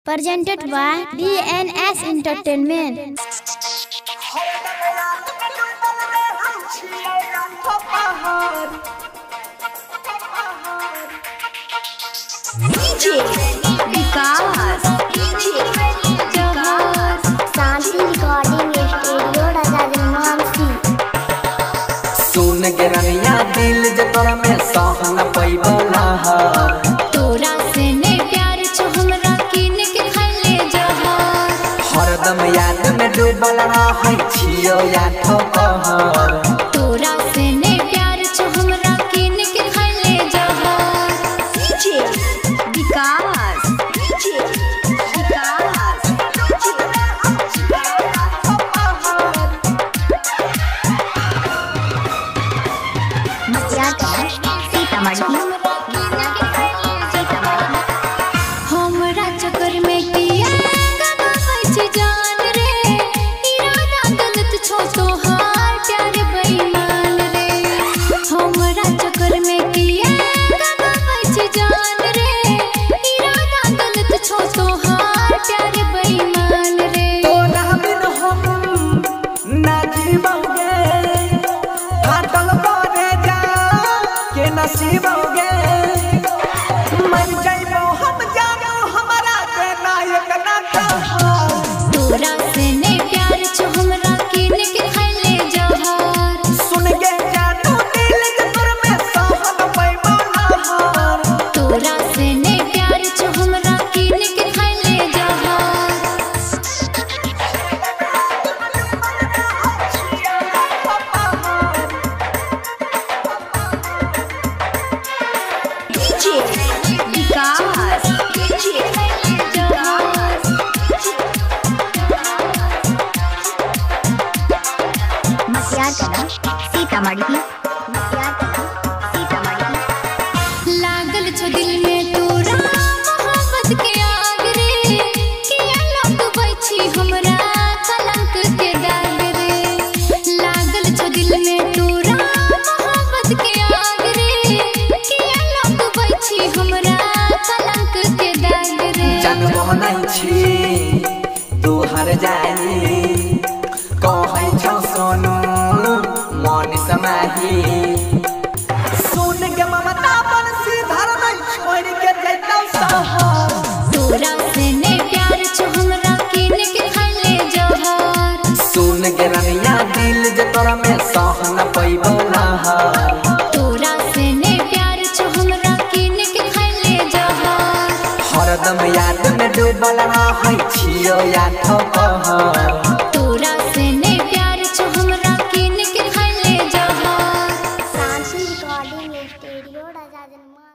presented by DNS Entertainment. DJ Vikas Shanti recording studio राजाजनमानसी। सुन के रनिया दिल जतरा में सहन पैबला तोरा से ने प्यार छो हमरा किन के खले जहर हरदम याद में डूबल रहै छियो या ठोकर तोरा से ने प्यार छो हमरा किन के खले जहर DJ विकास हमरा चक्कर में किया गवाबै छी जान रे इरादा गलत छो तोहार प्यार बेईमान रे हमरा चक्कर में किया गवाबै छी जान रे इरादा गलत छो तोहार प्यार बेईमान रे तोरा बिन हम ना जीवोगे फाटल करे जा के नसीबोगे मर जाइबो हम जानो हमरा के नायक ना कहो तोरा से ने प्यार छो हमरा किन के खले जहर सुन के जानो दिल के तोर में सहन पैबला तोरा से ने प्यार छो हमरा किन के खले जहर DJ विकास लागल छो दिल में तोरा मोहब्बत के आग रे किया लौटबै छी हमरा कलंक के दाग रे लागल छो दिल में तोरा मोहब्बत के आग रे किया लौटबै छी हमरा कलंक के दाग रे जानबो नहीं छी तू हर जानी कहै छौ सोनू मन समाही सुन के ममता बंसी धर नहीं छोड़ के जैतौ सहर तोरा से ने प्यार छो हमरा किन के खले जहर सुन के रनिया दिल जतरा में सहन पैबला तोरा से ने प्यार छो हमरा किन के खले जहर हरदम याद में डूबल रहै छियो या ठोकर तोरा से ने प्यार छो हमरा किन के खले जहर शांति रिकॉर्डिंग स्टूडियो राजाजनमानसी।